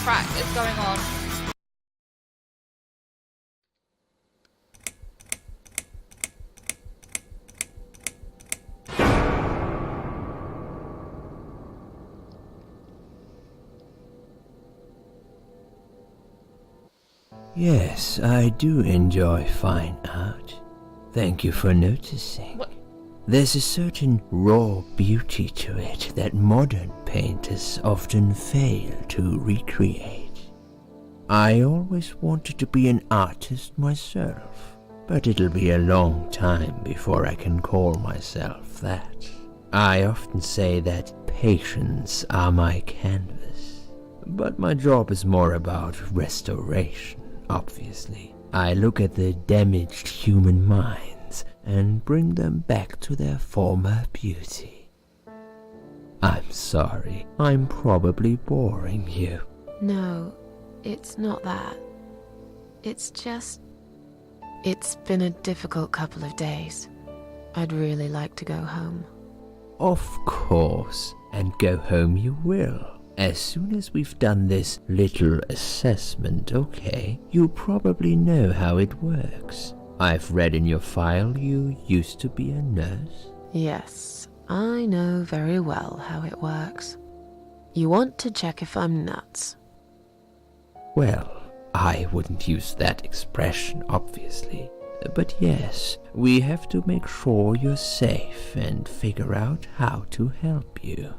crack is going on? Yes, I do enjoy fine art. Thank you for noticing. What? There's a certain raw beauty to it that modern painters often fail to recreate. I always wanted to be an artist myself, but it'll be a long time before I can call myself that. I often say that patients are my canvas, but my job is more about restoration, obviously. I look at the damaged human minds and bring them back to their former beauty. I'm sorry, I'm probably boring you. No, it's not that. It's just... It's been a difficult couple of days. I'd really like to go home. Of course, and go home you will. As soon as we've done this little assessment, okay? You probably know how it works. I've read in your file you used to be a nurse. Yes, I know very well how it works. You want to check if I'm nuts. Well, I wouldn't use that expression, obviously. But yes, we have to make sure you're safe and figure out how to help you.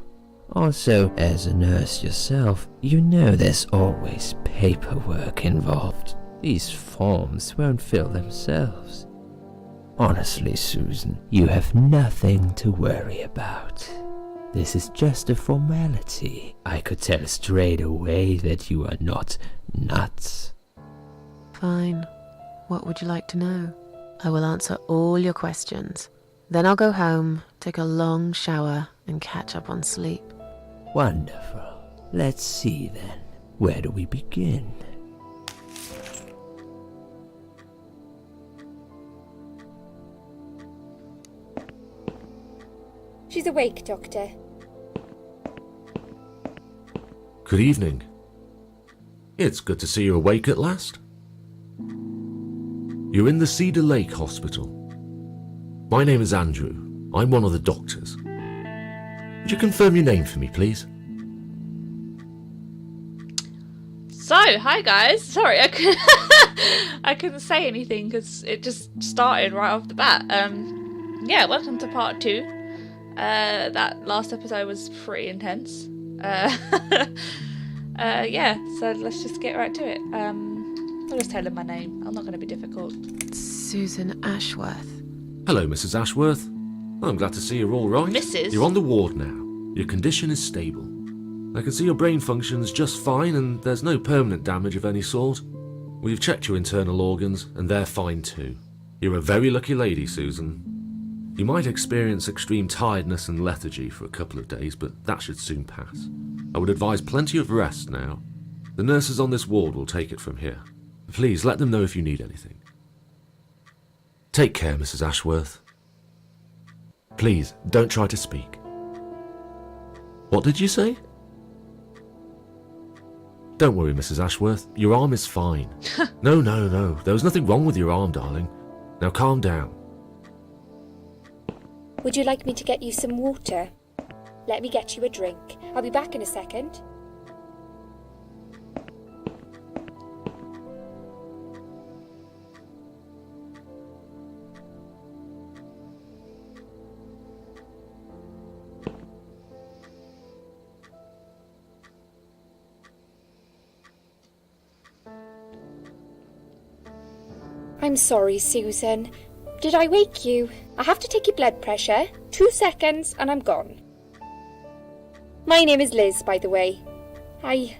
Also, as a nurse yourself, you know there's always paperwork involved. These forms won't fill themselves. Honestly, Susan, you have nothing to worry about. This is just a formality. I could tell straight away that you are not nuts. Fine. What would you like to know? I will answer all your questions. Then I'll go home, take a long shower, and catch up on sleep. Wonderful. Let's see then. Where do we begin? She's awake, Doctor. Good evening. It's good to see you awake at last. You're in the Cedar Lake Hospital. My name is Andrew. I'm one of the doctors. Would you confirm your name for me, please? So, hi guys. Sorry, I couldn't say anything because it just started right off the bat. Yeah, welcome to part 2. That last episode was pretty intense. Yeah, so let's just get right to it. I'll just tell him my name. I'm not going to be difficult. Susan Ashworth. Hello, Mrs. Ashworth. I'm glad to see you're all right. Mrs. You're on the ward now. Your condition is stable. I can see your brain functions just fine and there's no permanent damage of any sort. We've checked your internal organs and they're fine too. You're a very lucky lady, Susan. You might experience extreme tiredness and lethargy for a couple of days, but that should soon pass. I would advise plenty of rest now. The nurses on this ward will take it from here. Please let them know if you need anything. Take care, Mrs. Ashworth. Please, don't try to speak. What did you say? Don't worry, Mrs. Ashworth. Your arm is fine. No. There was nothing wrong with your arm, darling. Now calm down. Would you like me to get you some water? Let me get you a drink. I'll be back in a second. I'm sorry, Susan. Did I wake you? I have to take your blood pressure. 2 seconds and I'm gone. My name is Liz, by the way. Hi.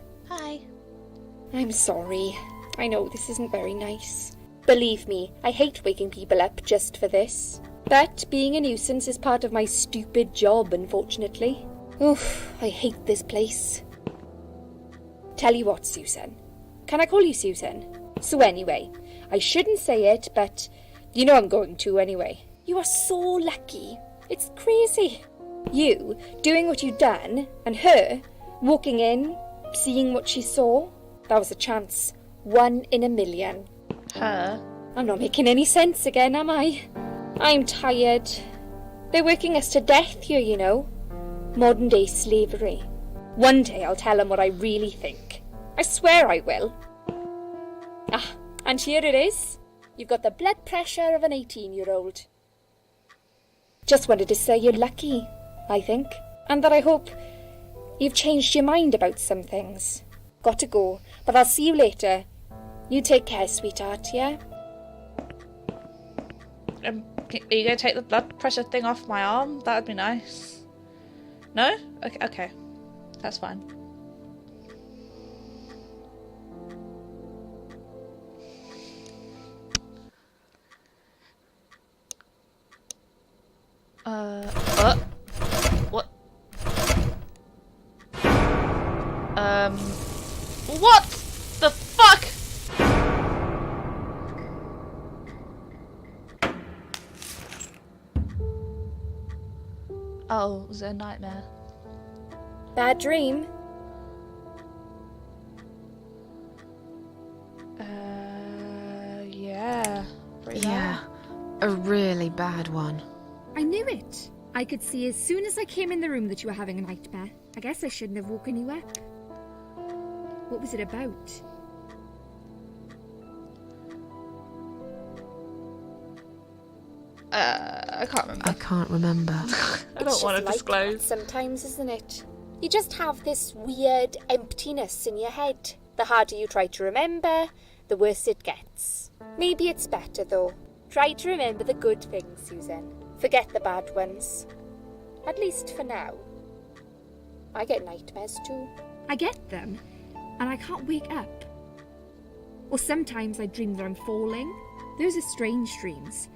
I'm sorry. I know this isn't very nice. Believe me, I hate waking people up just for this. But being a nuisance is part of my stupid job, unfortunately. Oof, I hate this place. Tell you what, Susan. Can I call you Susan? So anyway, I shouldn't say it, but you know I'm going to anyway. You are so lucky. It's crazy. You doing what you've done, and her walking in, seeing what she saw. That was a chance. 1 in a million. Her? I'm not making any sense again, am I? I'm tired. They're working us to death here, you know. Modern day slavery. One day I'll tell them what I really think. I swear I will. Ah, and here it is. You've got the blood pressure of an 18-year-old. Just wanted to say you're lucky, I think. And that I hope you've changed your mind about some things. Got to go, but I'll see you later. You take care, sweetheart, yeah? Are you going to take the blood pressure thing off my arm? That would be nice. No? Okay. That's fine. What? What the fuck? Oh, was it a nightmare? Bad dream? Yeah. Pretty bad. Yeah, a really bad one. I knew it. I could see as soon as I came in the room that you were having a nightmare. I guess I shouldn't have woken you up. What was it about? I can't remember. I can't remember. I don't want to Like disclose. that sometimes, isn't it? You just have this weird emptiness in your head. The harder you try to remember, the worse it gets. Maybe it's better though. Try to remember the good things, Susan. Forget the bad ones. At least for now. I get nightmares too. I get them, and I can't wake up. Or sometimes I dream that I'm falling. Those are strange dreams.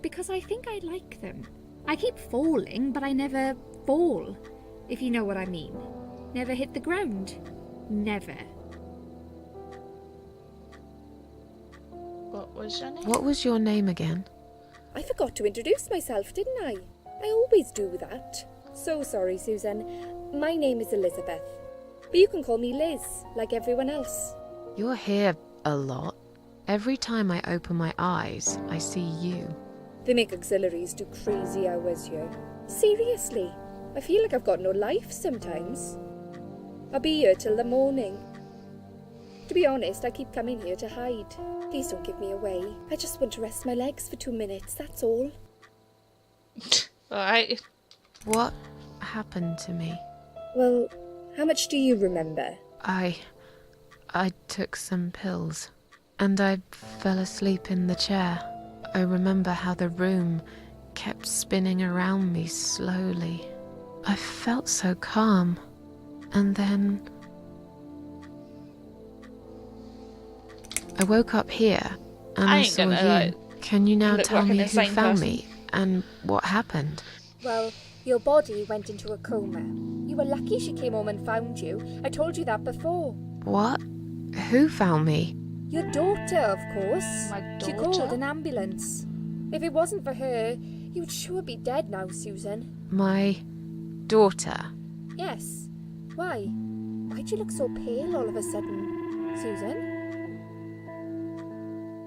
Because I think I like them. I keep falling, but I never fall, if you know what I mean. Never hit the ground. Never. What was your name? What was your name again? I forgot to introduce myself, didn't I? I always do that. So sorry, Susan. My name is Elizabeth. But you can call me Liz, like everyone else. You're here a lot. Every time I open my eyes, I see you. They make auxiliaries do crazy hours here. Seriously, I feel like I've got no life sometimes. I'll be here till the morning. To be honest, I keep coming here to hide. Please don't give me away. I just want to rest my legs for 2 minutes, that's all. Alright. What happened to me? Well, how much do you remember? I took some pills, and I fell asleep in the chair. I remember how the room kept spinning around me slowly. I felt so calm, and then I woke up here, and I ain't saw gonna, you. like, Can you now look tell like me an who insane found person. me, and what happened? Well, your body went into a coma. You were lucky she came home and found you. I told you that before. What? Who found me? Your daughter, of course. My She daughter? called an ambulance. If it wasn't for her, you would sure be dead now, Susan. My daughter. Yes. Why? Why'd you look so pale all of a sudden, Susan?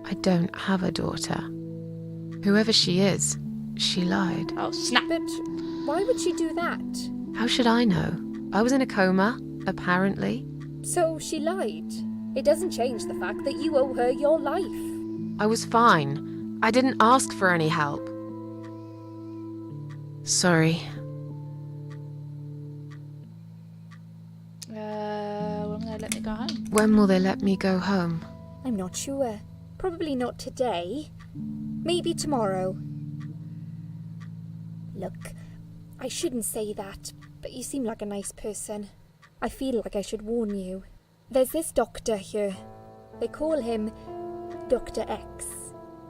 I don't have a daughter. Whoever she is, she lied. Oh, snap. But why would she do that? How should I know? I was in a coma, apparently. So she lied. It doesn't change the fact that you owe her your life. I was fine. I didn't ask for any help. Sorry. When will they let me go home? When will they let me go home? I'm not sure. Probably not today. Maybe tomorrow. Look, I shouldn't say that, but you seem like a nice person. I feel like I should warn you. There's this doctor here. They call him Dr. X.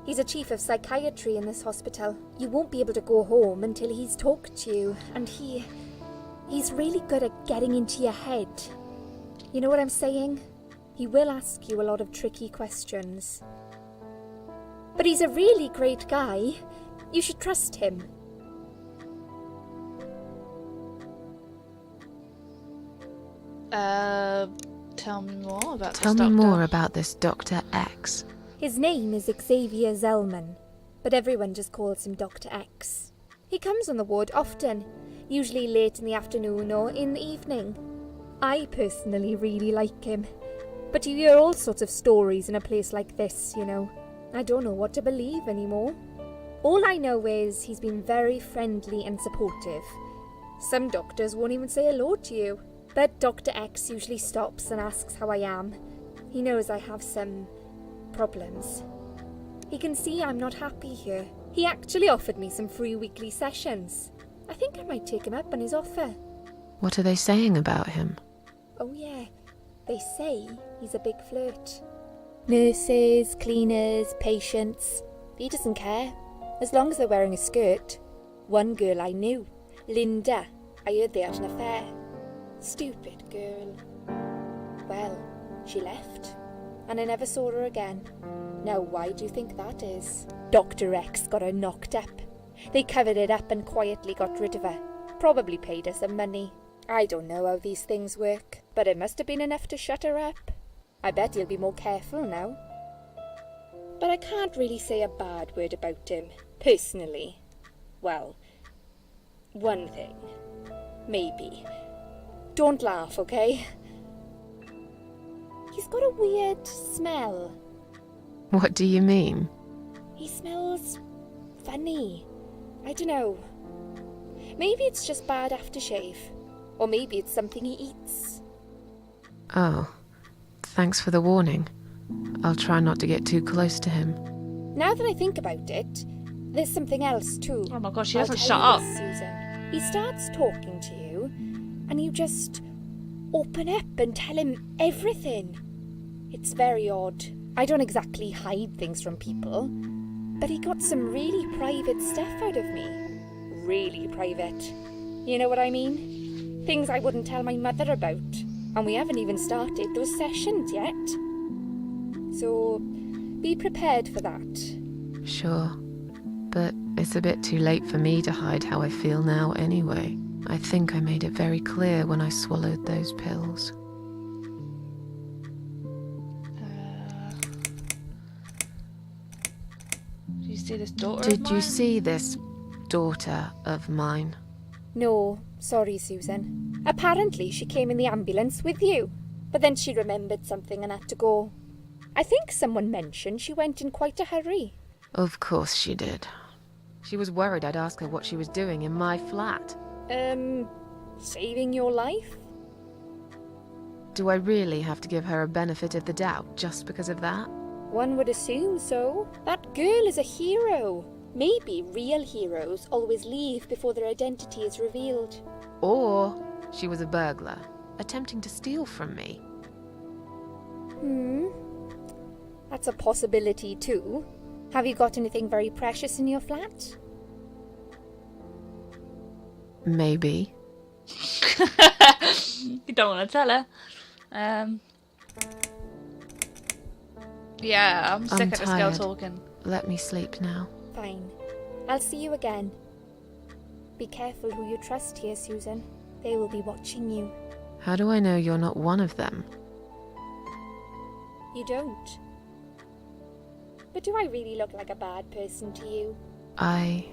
He's a chief of psychiatry in this hospital. You won't be able to go home until he's talked to you, and he's really good at getting into your head. You know what I'm saying? He will ask you a lot of tricky questions. But he's a really great guy. You should trust him. Tell me more about Tell this me doctor. more about this Dr. X. His name is Xavier Zellman, but everyone just calls him Dr. X. He comes on the ward often, usually late in the afternoon or in the evening. I personally really like him, but you hear all sorts of stories in a place like this, you know. I don't know what to believe anymore. All I know is he's been very friendly and supportive. Some doctors won't even say hello to you, but Dr. X usually stops and asks how I am. He knows I have some problems. He can see I'm not happy here. He actually offered me some free weekly sessions. I think I might take him up on his offer. What are they saying about him? Oh yeah, they say he's a big flirt. Nurses, cleaners, patients. He doesn't care, as long as they're wearing a skirt. One girl I knew, Linda, I heard they had an affair. Stupid girl. Well, she left, and I never saw her again. Now why do you think that is? Dr. X got her knocked up. They covered it up and quietly got rid of her. Probably paid her some money. I don't know how these things work, but it must have been enough to shut her up. I bet he'll be more careful now. But I can't really say a bad word about him, personally. Well, one thing. Maybe. Don't laugh, okay? He's got a weird smell. What do you mean? He smells funny. I don't know. Maybe it's just bad aftershave. Or maybe it's something he eats. Oh, thanks for the warning. I'll try not to get too close to him. Now that I think about it, there's something else too. Oh my gosh, she I'll doesn't tell shut you up. this, Susan. He starts talking to you, and you just open up and tell him everything. It's very odd. I don't exactly hide things from people, but he got some really private stuff out of me. Really private. You know what I mean? Things I wouldn't tell my mother about. And we haven't even started those sessions yet. So, be prepared for that. Sure. But it's a bit too late for me to hide how I feel now anyway. I think I made it very clear when I swallowed those pills. Do you see this daughter of Did you mine? see this daughter of mine? No, sorry, Susan. Apparently she came in the ambulance with you, but then she remembered something and had to go. I think someone mentioned she went in quite a hurry. Of course she did. She was worried I'd ask her what she was doing in my flat. Saving your life? Do I really have to give her a benefit of the doubt just because of that? One would assume so. That girl is a hero. Maybe real heroes always leave before their identity is revealed. Or she was a burglar, attempting to steal from me. That's a possibility too. Have you got anything very precious in your flat? Maybe. You don't want to tell her. Yeah, I'm sick of this girl tired. talking. Let me sleep now. Fine. I'll see you again. Be careful who you trust here, Susan. They will be watching you. How do I know you're not one of them? You don't. But do I really look like a bad person to you? I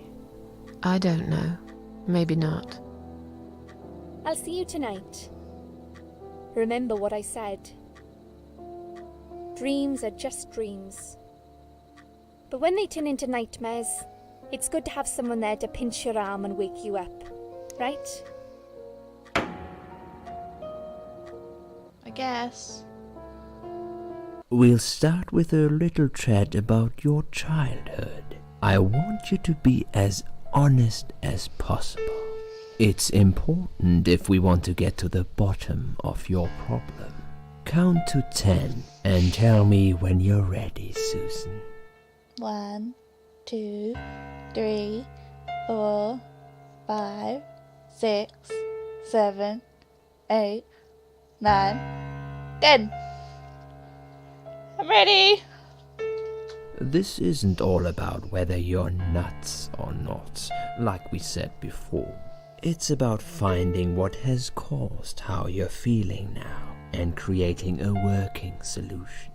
don't know. Maybe not. I'll see you tonight. Remember what I said. Dreams are just dreams. But when they turn into nightmares, it's good to have someone there to pinch your arm and wake you up. Right? I guess. We'll start with a little chat about your childhood. I want you to be as honest as possible. It's important if we want to get to the bottom of your problem. Count to 10 and tell me when you're ready, Susan. 1, 2, 3, 4, 5, 6, 7, 8, 9, 10. I'm ready. This isn't all about whether you're nuts or not, like we said before. It's about finding what has caused how you're feeling now. and creating a working solution.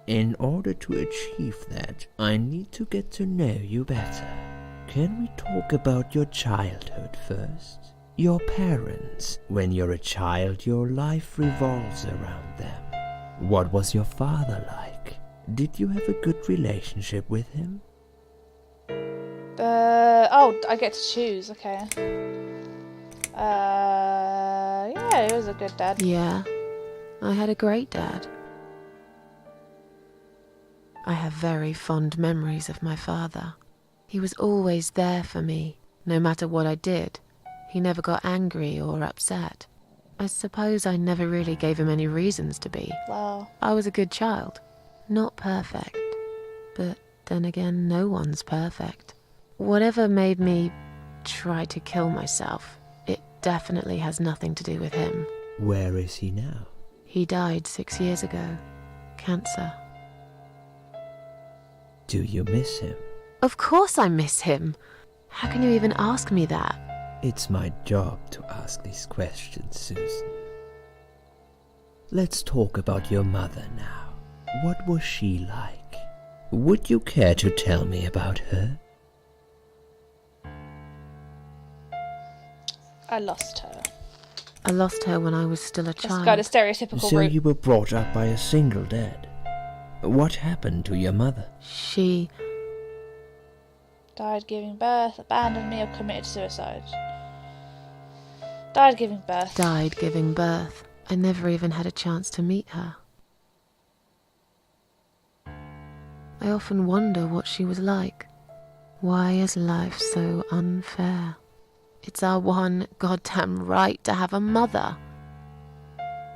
In order to achieve that, I need to get to know you better. Can we talk about your childhood first? Your parents. When you're a child, your life revolves around them. What was your father like? Did you have a good relationship with him? Oh, I get to choose, okay. Yeah, he was a good dad. Yeah, I had a great dad. I have very fond memories of my father. He was always there for me, no matter what I did. He never got angry or upset. I suppose I never really gave him any reasons to be. Wow. I was a good child. Not perfect. But then again, no one's perfect. Whatever made me try to kill myself, it definitely has nothing to do with him. Where is he now? He died 6 years ago. Cancer. Do you miss him? Of course I miss him. How can you even ask me that? It's my job to ask these questions, Susan. Let's talk about your mother now. What was she like? Would you care to tell me about her? I lost her. I lost her when I was still a Let's child. go the stereotypical So route. you were brought up by a single dad. What happened to your mother? She... Died giving birth, abandoned me, or committed suicide. Died giving birth. died giving birth. I never even had a chance to meet her. I often wonder what she was like. Why is life so unfair? It's our one goddamn right to have a mother.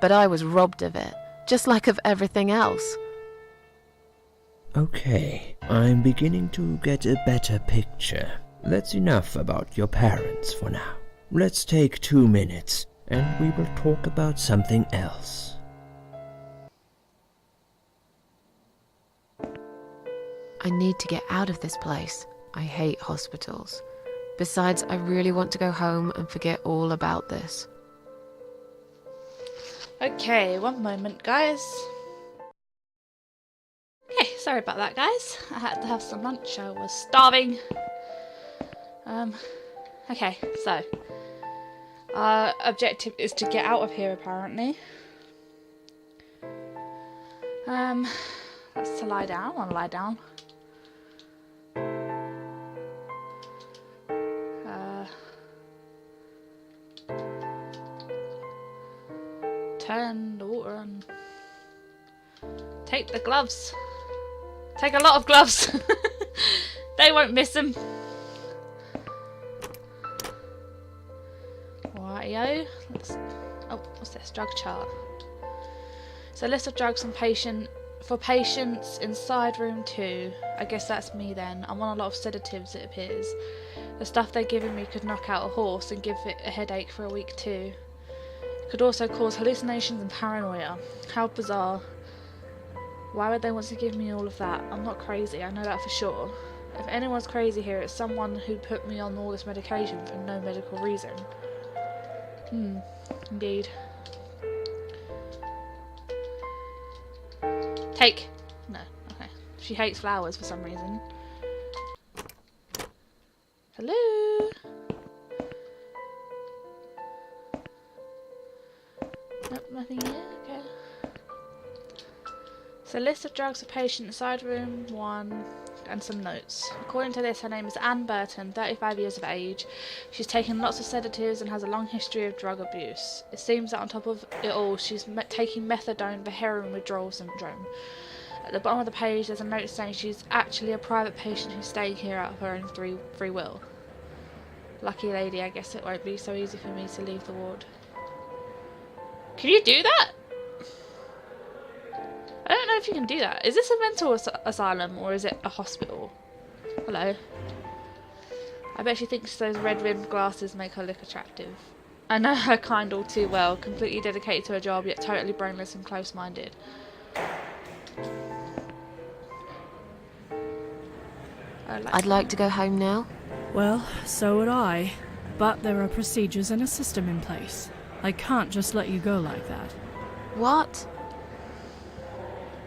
But I was robbed of it, just like of everything else. Okay, I'm beginning to get a better picture. That's enough about your parents for now. Let's take 2 minutes, and we will talk about something else. I need to get out of this place. I hate hospitals. Besides, I really want to go home and forget all about this. Okay, one moment, guys. Okay, sorry about that, guys. I had to have some lunch. I was starving. Okay, so our objective is to get out of here, apparently. That's to lie down. I want to lie down. Turn the water on. Take the gloves. Take a lot of gloves. They won't miss them. Rightio. Oh, what's this? Drug chart. So list of drugs on for patients inside room 2. I guess that's me then. I'm on a lot of sedatives, it appears. The stuff they're giving me could knock out a horse and give it a headache for a week too. Could also cause hallucinations and paranoia. How bizarre. Why would they want to give me all of that? I'm not crazy, I know that for sure. If anyone's crazy here, it's someone who put me on all this medication for no medical reason. Indeed. Take. No, okay. She hates flowers for some reason. Hello? Nope, nothing here, okay. So list of drugs for patient inside room 1 and some notes. According to this, her name is Anne Burton, 35 years of age. She's taken lots of sedatives and has a long history of drug abuse. It seems that on top of it all, she's taking methadone for heroin withdrawal syndrome. At the bottom of the page, there's a note saying she's actually a private patient who's staying here out of her own free will. Lucky lady, I guess it won't be so easy for me to leave the ward. Can you do that? I don't know if you can do that. Is this a mental asylum or is it a hospital? Hello. I bet she thinks those red-rimmed glasses make her look attractive. I know her kind all too well, completely dedicated to her job yet totally brainless and close-minded. I'd like to go home now. Well, so would I. But there are procedures and a system in place. I can't just let you go like that. What?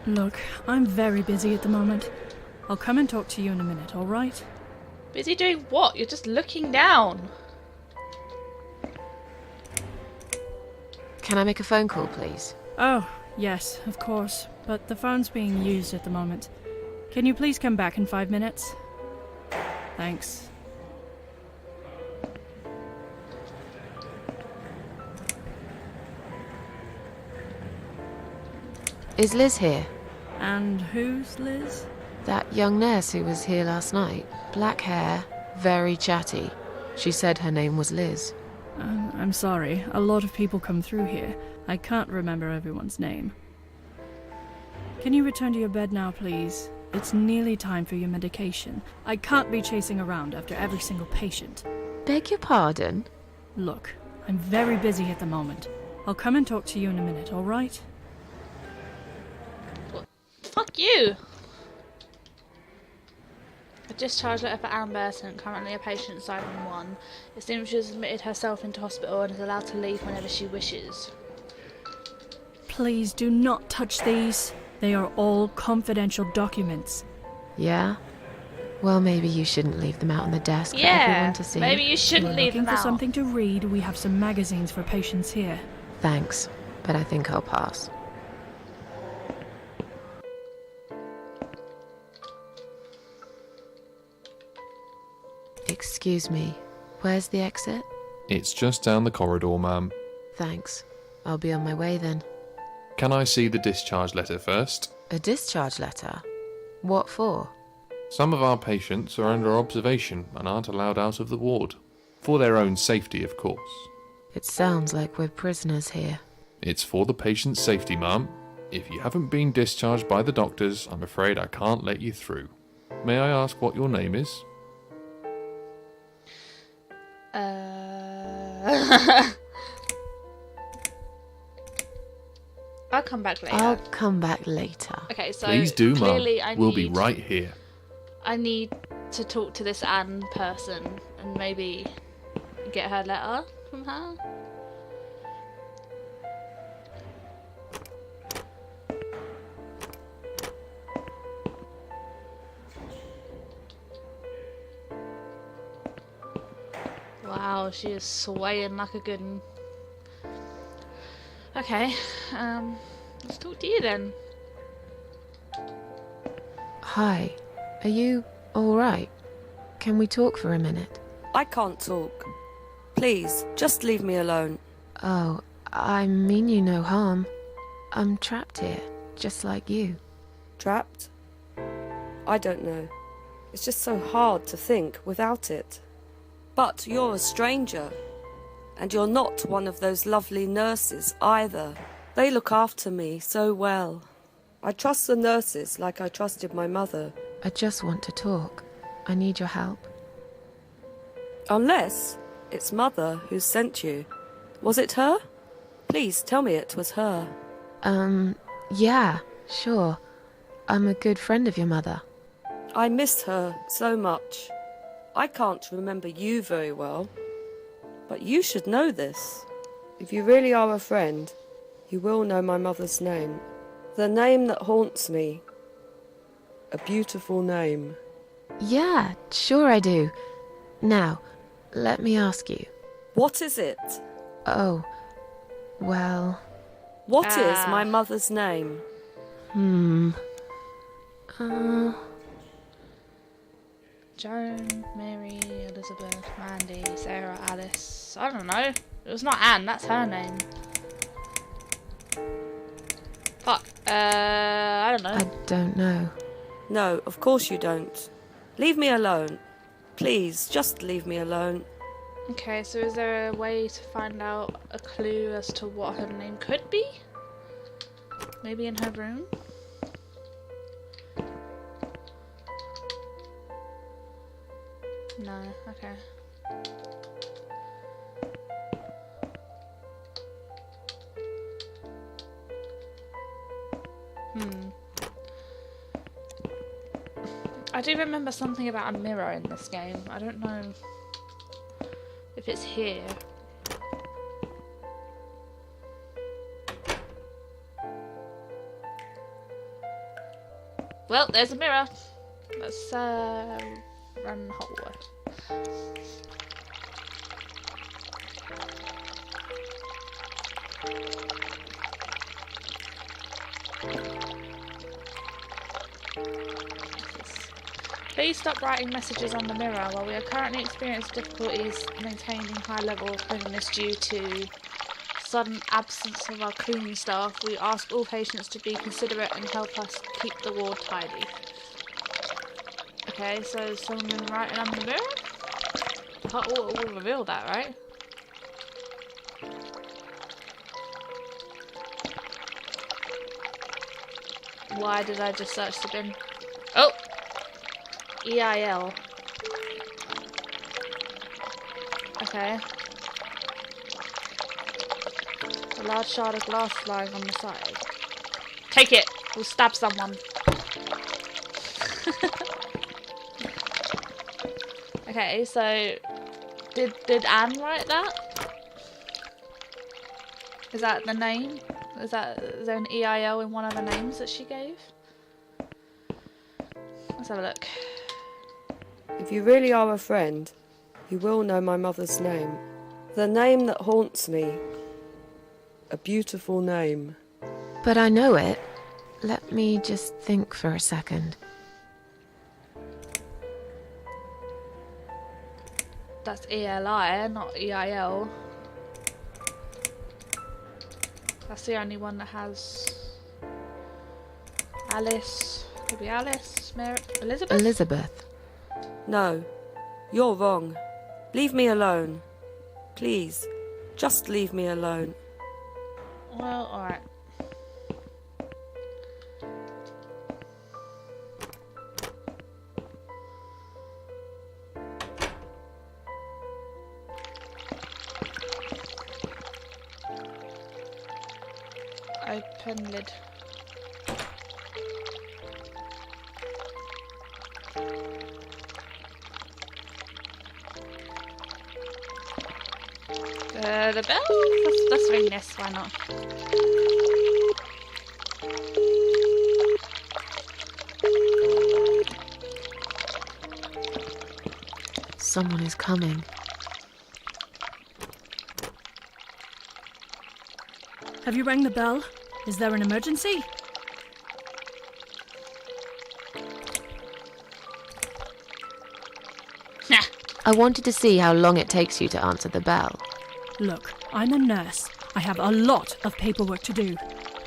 Look, I'm very busy at the moment. I'll come and talk to you in a minute, alright? Busy doing what? You're just looking down. Can I make a phone call, please? Oh, yes, of course. But the phone's being used at the moment. Can you please come back in 5 minutes? Thanks. Is Liz here? And who's Liz? That young nurse who was here last night. Black hair, very chatty. She said her name was Liz. I'm sorry. A lot of people come through here. I can't remember everyone's name. Can you return to your bed now, please? It's nearly time for your medication. I can't be chasing around after every single patient. Beg your pardon? Look, I'm very busy at the moment. I'll come and talk to you in a minute, alright? Fuck you! A discharge letter for Anne Burton, currently a patient side 1. It seems she has admitted herself into hospital and is allowed to leave whenever she wishes. Please do not touch these. They are all confidential documents. Yeah? Well, maybe you shouldn't leave them out on the desk for Yeah, everyone to see. maybe you shouldn't leave them Looking for out. something to read, we have some magazines for patients here. Thanks, but I think I'll pass. Excuse me, where's the exit? It's just down the corridor, ma'am. Thanks. I'll be on my way then. Can I see the discharge letter first? A discharge letter? What for? Some of our patients are under observation and aren't allowed out of the ward. For their own safety, of course. It sounds like we're prisoners here. It's for the patient's safety, ma'am. If you haven't been discharged by the doctors, I'm afraid I can't let you through. May I ask what your name is? I'll come back later. I'll come back later. Okay, so Please do, ma'am. clearly We'll be right here. I need to talk to this Anne person and maybe get her letter from her. Wow, she is swaying like a good one. Okay, let's talk to you then. Hi, are you alright? Can we talk for a minute? I can't talk. Please, just leave me alone. Oh, I mean you no harm. I'm trapped here, just like you. Trapped? I don't know. It's just so hard to think without it. But you're a stranger. And you're not one of those lovely nurses either. They look after me so well. I trust the nurses like I trusted my mother. I just want to talk. I need your help. Unless it's Mother who sent you. Was it her? Please tell me it was her. Yeah, sure. I'm a good friend of your mother. I miss her so much. I can't remember you very well. But you should know this. If you really are a friend, you will know my mother's name. The name that haunts me. A beautiful name. Yeah, sure I do. Now, let me ask you. What is it? Oh, well... What is my mother's name? Joan, Mary, Elizabeth, Mandy, Sarah, Alice. I don't know. It was not Anne, that's her name. Fuck. I don't know. I don't know. No, of course you don't. Leave me alone. Please, just leave me alone. Okay, so is there a way to find out a clue as to what her name could be? Maybe in her room? No, okay. I do remember something about a mirror in this game. I don't know if it's here. Well, there's a mirror. Let's run hole. Please stop writing messages on the mirror. While we are currently experiencing difficulties maintaining high level of cleanliness due to sudden absence of our cleaning staff, we ask all patients to be considerate and help us keep the ward tidy. Okay, so someone been writing on the mirror? We'll reveal that, right? Why did I just search the bin? Oh! EIL. Okay. A large shard of glass lying on the side. Take it! We'll stab someone. Okay, so did Anne write that? Is that the name? Is there an EIL in one of the names that she gave? Let's have a look. If you really are a friend, you will know my mother's name. The name that haunts me. A beautiful name. But I know it. Let me just think for a second. That's ELI, not EIL. That's the only one that has Alice. Could be Alice. Mary, Elizabeth? Elizabeth. No, you're wrong. Leave me alone. Please, just leave me alone. Well, alright. Open lid. The bell? Let's ring this, why not? Someone is coming. Have you rang the bell? Is there an emergency? I wanted to see how long it takes you to answer the bell. Look, I'm a nurse. I have a lot of paperwork to do.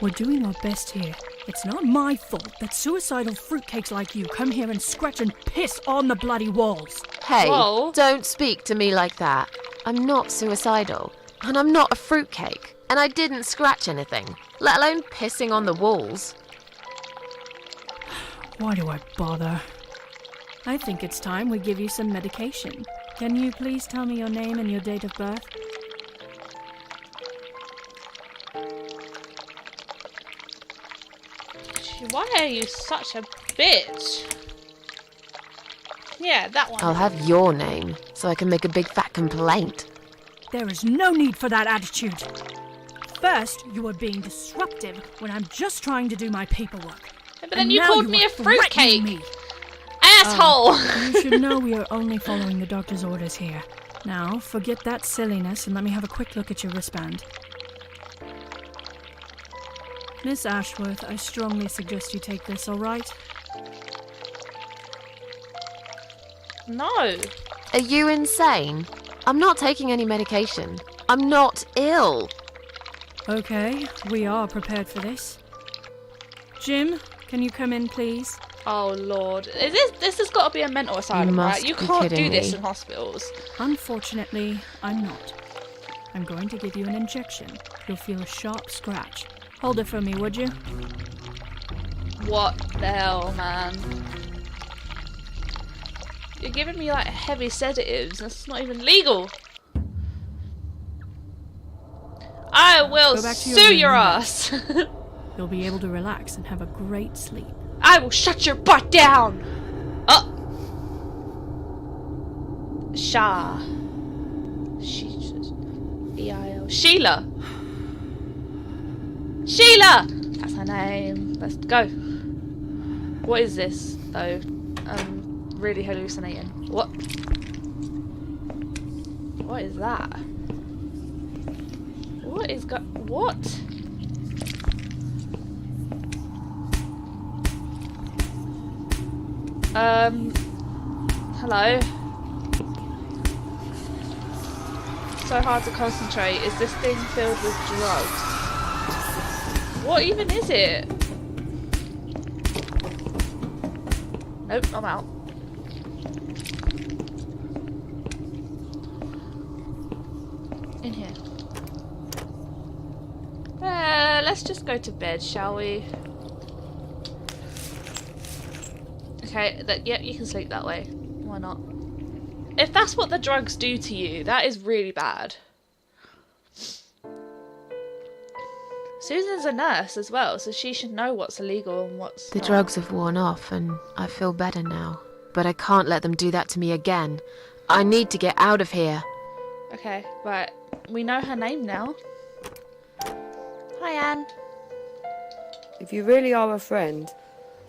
We're doing our best here. It's not my fault that suicidal fruitcakes like you come here and scratch and piss on the bloody walls. Hey, Whoa. don't speak to me like that. I'm not suicidal, and I'm not a fruitcake, and I didn't scratch anything, let alone pissing on the walls. Why do I bother? I think it's time we give you some medication. Can you please tell me your name and your date of birth? Why are you such a bitch? Yeah, that one. I'll have your name, so I can make a big fat complaint. There is no need for that attitude. First, you were being disruptive when I'm just trying to do my paperwork. But then you called me a fruitcake. Me. Asshole! You should know we are only following the doctor's orders here. Now, forget that silliness and let me have a quick look at your wristband. Miss Ashworth, I strongly suggest you take this, all right? No. Are you insane? I'm not taking any medication. I'm not ill. Okay, we are prepared for this. Jim, can you come in, please? Oh lord, this has got to be a mental asylum, must right? You be can't do kidding this me. in hospitals. Unfortunately, I'm not. I'm going to give you an injection. You'll feel a sharp scratch. Hold it for me, would you? What the hell, man? You're giving me like heavy sedatives. That's not even legal. I will Go back to sue room your and ass. You'll be able to relax and have a great sleep. I will shut your butt down. Oh. Shah. E-I-L. Sheila. Sheila! That's her name. Let's go. What is this, though? I'm really hallucinating. What? What is that? What is what? Hello? So hard to concentrate. Is this thing filled with drugs? What even is it? Nope, I'm out. In here. Let's just go to bed, shall we? Okay, yeah, you can sleep that way. Why not? If that's what the drugs do to you, that is really bad. Susan's a nurse as well, so she should know what's illegal and what's The not. drugs have worn off and I feel better now. But I can't let them do that to me again. I need to get out of here. Okay, right. We know her name now. Hi, Anne. If you really are a friend,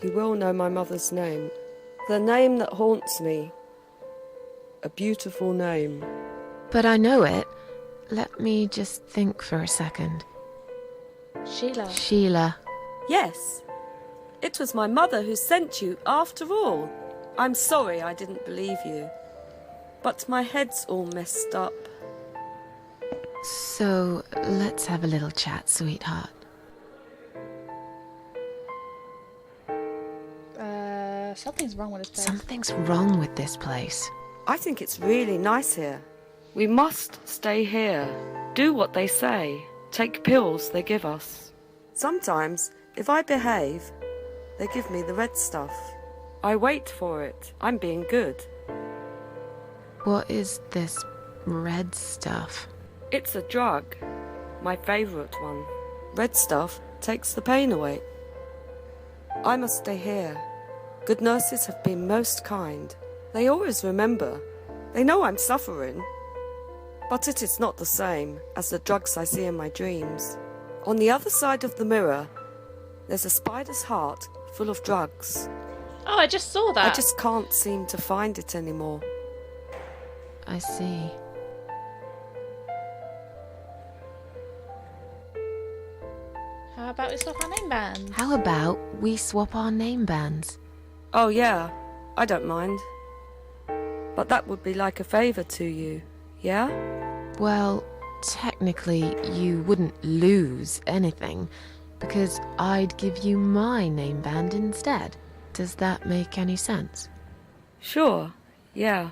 you will know my mother's name. The name that haunts me. A beautiful name. But I know it. Let me just think for a second. Sheila. Sheila. Yes. It was my mother who sent you, after all. I'm sorry I didn't believe you. But my head's all messed up. So, let's have a little chat, sweetheart. Something's wrong with this place. Something's wrong with this place. I think it's really nice here. We must stay here. Do what they say. Take pills they give us. Sometimes, if I behave, they give me the red stuff. I wait for it. I'm being good. What is this red stuff? It's a drug. My favourite one. Red stuff takes the pain away. I must stay here. Good nurses have been most kind. They always remember. They know I'm suffering. But it is not the same as the drugs I see in my dreams. On the other side of the mirror, there's a spider's heart full of drugs. Oh, I just saw that. I just can't seem to find it anymore. I see. How about we swap our name bands? How about we swap our name bands? Oh yeah, I don't mind. But that would be like a favour to you, yeah? Well, technically, you wouldn't lose anything, because I'd give you my name band instead. Does that make any sense? Sure, yeah.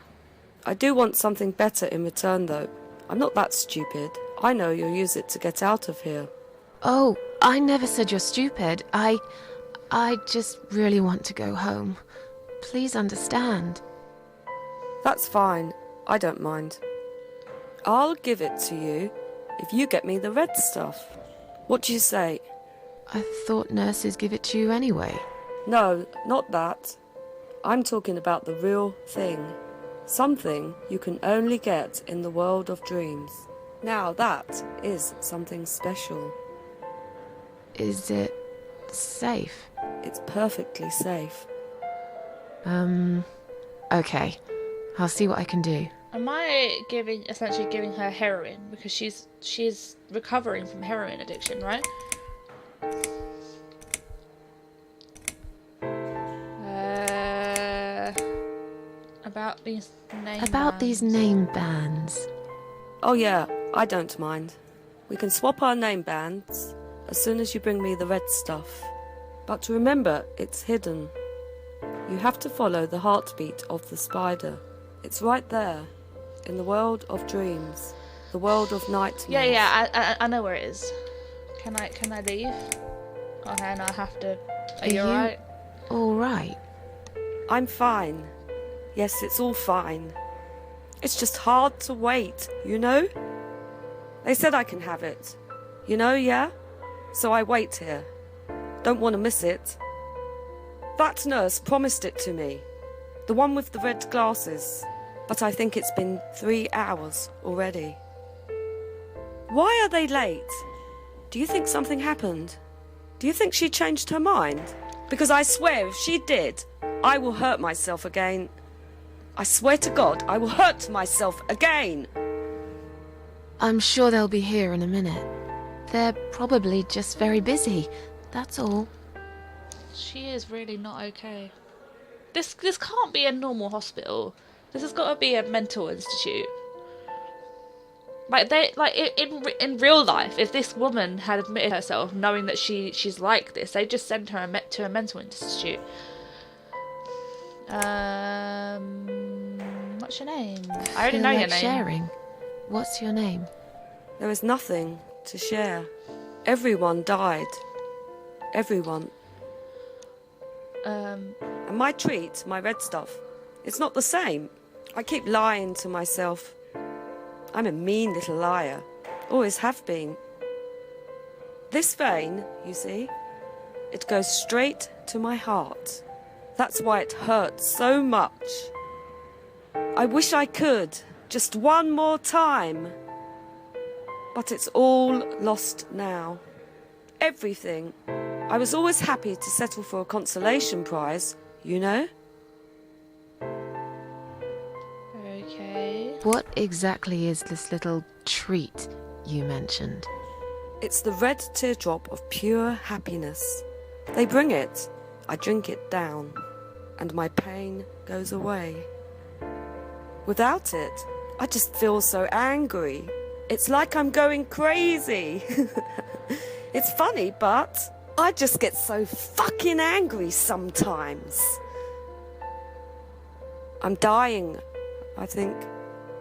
I do want something better in return, though. I'm not that stupid. I know you'll use it to get out of here. Oh, I never said you're stupid. I just really want to go home. Please understand. That's fine. I don't mind. I'll give it to you if you get me the red stuff. What do you say? I thought nurses give it to you anyway. No, not that. I'm talking about the real thing. Something you can only get in the world of dreams. Now that is something special. Is it safe? It's perfectly safe. Okay. I'll see what I can do. Am I essentially giving her heroin because she's recovering from heroin addiction, right? About these name bands. Oh yeah, I don't mind. We can swap our name bands as soon as you bring me the red stuff. But remember, it's hidden. You have to follow the heartbeat of the spider. It's right there, in the world of dreams, the world of nightmares. Yeah, I know where it is. Can I leave? Okay, no, I have to. Are you alright? Alright. I'm fine. Yes, it's all fine. It's just hard to wait, you know? They said I can have it. You know, yeah? So I wait here. Don't want to miss it. That nurse promised it to me. The one with the red glasses. But I think it's been 3 hours already. Why are they late? Do you think something happened? Do you think she changed her mind? Because I swear if she did, I will hurt myself again. I swear to God, I will hurt myself again. I'm sure they'll be here in a minute. They're probably just very busy, that's all. She is really not okay. This can't be a normal hospital. This has got to be a mental institute. Like in real life, if this woman had admitted herself, knowing that she's like this, they just send her to a mental institute. What's your name? I already know your name. Sharing. What's your name? There is nothing to share. Everyone died. Everyone. And my treat, my red stuff, it's not the same. I keep lying to myself. I'm a mean little liar. Always have been. This vein, you see, it goes straight to my heart. That's why it hurts so much. I wish I could, just one more time. But it's all lost now. Everything. I was always happy to settle for a consolation prize, you know? Okay. What exactly is this little treat you mentioned? It's the red teardrop of pure happiness. They bring it, I drink it down, and my pain goes away. Without it, I just feel so angry. It's like I'm going crazy. It's funny, but I just get so fucking angry sometimes. I'm dying, I think.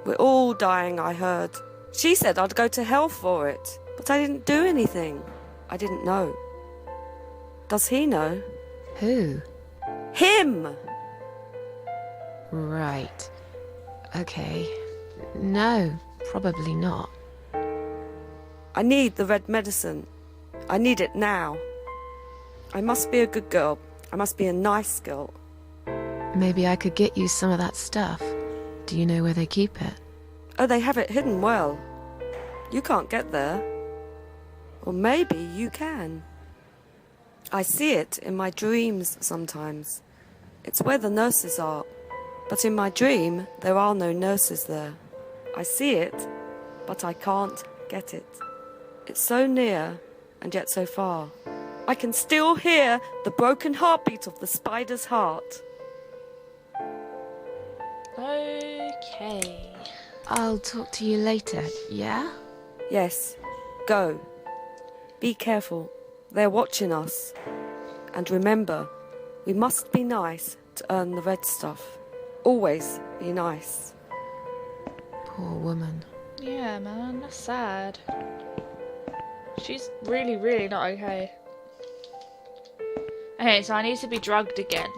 We're all dying, I heard. She said I'd go to hell for it, but I didn't do anything. I didn't know. Does he know? Who? Him! Right. Okay. No, probably not. I need the red medicine. I need it now. I must be a good girl. I must be a nice girl. Maybe I could get you some of that stuff. Do you know where they keep it? Oh, they have it hidden well. You can't get there. Or maybe you can. I see it in my dreams sometimes. It's where the nurses are. But in my dream, there are no nurses there. I see it, but I can't get it. It's so near, and yet so far. I can still hear the broken heartbeat of the spider's heart. Okay. I'll talk to you later, yeah? Yes, go. Be careful. They're watching us. And remember, we must be nice to earn the red stuff. Always be nice. Poor woman. Yeah, man, that's sad. She's really, really not okay. Okay, so I need to be drugged again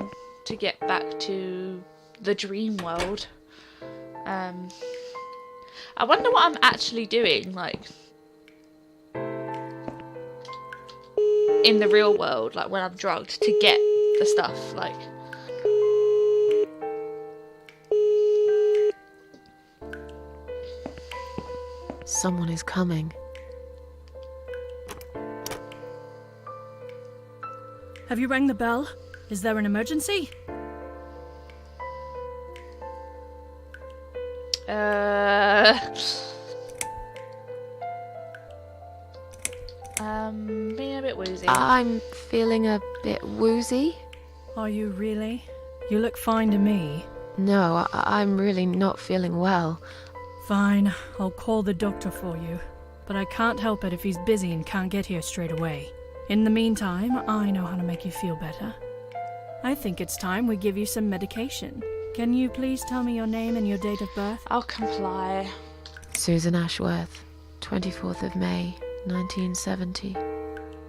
to get back to the dream world. I wonder what I'm actually doing, like, in the real world, like when I'm drugged to get the stuff, like. Someone is coming. Have you rang the bell? Is there an emergency? Being a bit woozy. I'm feeling a bit woozy. Are you really? You look fine to me. No, I'm really not feeling well. Fine, I'll call the doctor for you. But I can't help it if he's busy and can't get here straight away. In the meantime, I know how to make you feel better. I think it's time we give you some medication. Can you please tell me your name and your date of birth? I'll comply. Susan Ashworth, 24th of May, 1970.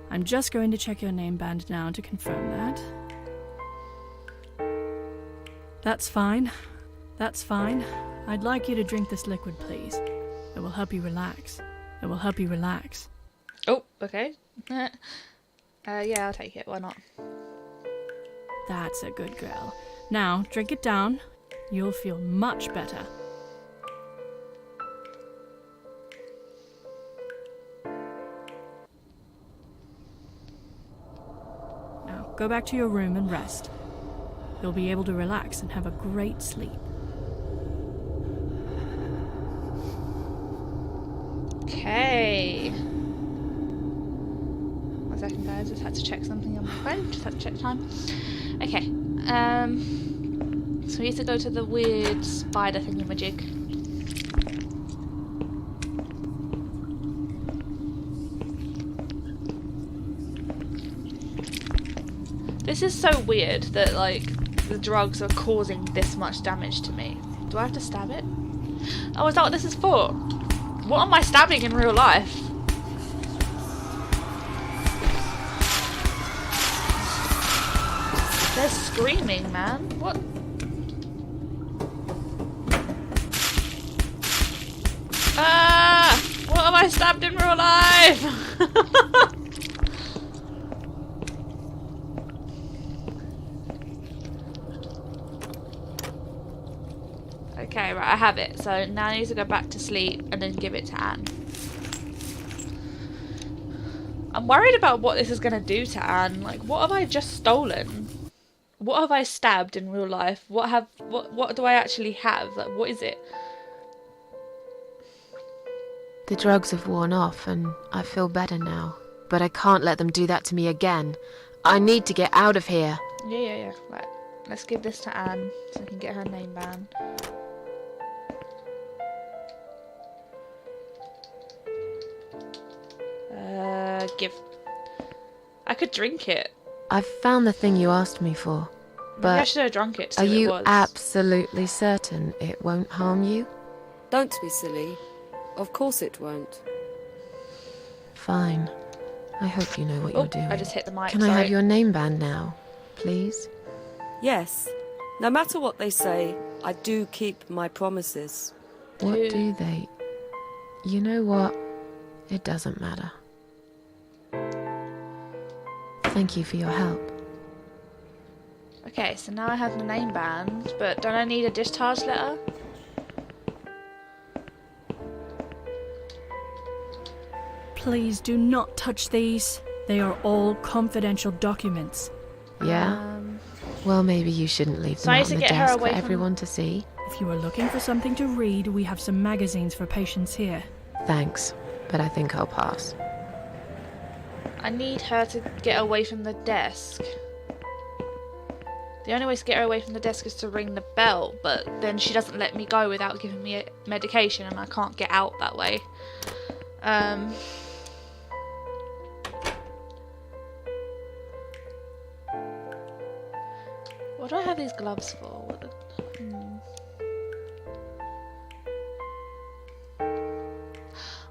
I'm just going to check your name band now to confirm that. That's fine. That's fine. I'd like you to drink this liquid, please. It will help you relax. It will help you relax. Oh, okay. Yeah, I'll take it. Why not? That's a good girl. Now, drink it down. You'll feel much better. Now, Go back to your room and rest. You'll be able to relax and have a great sleep. Okay. 1 second, guys. Just had to check something on my phone. Just had to check time. Okay. So we need to go to the weird spider thingamajig. This is so weird that, like, the drugs are causing this much damage to me. Do I have to stab it? Oh, is that what this is for? What am I stabbing in real life? They're screaming, man. What? Ah! What have I stabbed in real life? Okay, right, I have it. So now I need to go back to sleep and then give it to Anne. I'm worried about what this is going to do to Anne. Like, what have I just stolen? What have I stabbed in real life? What do I actually have? Like, what is it? The drugs have worn off and I feel better now. But I can't let them do that to me again. I need to get out of here. Yeah. Right. Let's give this to Anne so I can get her name banned. Give. I could drink it. I've found the thing you asked me for. Maybe I But should have drunk it to are see what you it was. absolutely certain it won't harm you? Don't be silly. Of course it won't. Fine. I hope you know what you're doing. I just hit the mic. Can sorry. I have your name band now, please? Yes. No matter what they say, I do keep my promises. What Who- do they... You know what? It doesn't matter. Thank you for your help. Okay, so now I have the name band, but don't I need a discharge letter? Please do not touch these. They are all confidential documents. Yeah? Well, maybe you shouldn't leave So them I out need on to the get her desk away for from- everyone to see. If you are looking for something to read, we have some magazines for patients here. Thanks, but I think I'll pass. I need her to get away from the desk. The only way to get her away from the desk is to ring the bell, but then she doesn't let me go without giving me a medication, and I can't get out that way. What do I have these gloves for?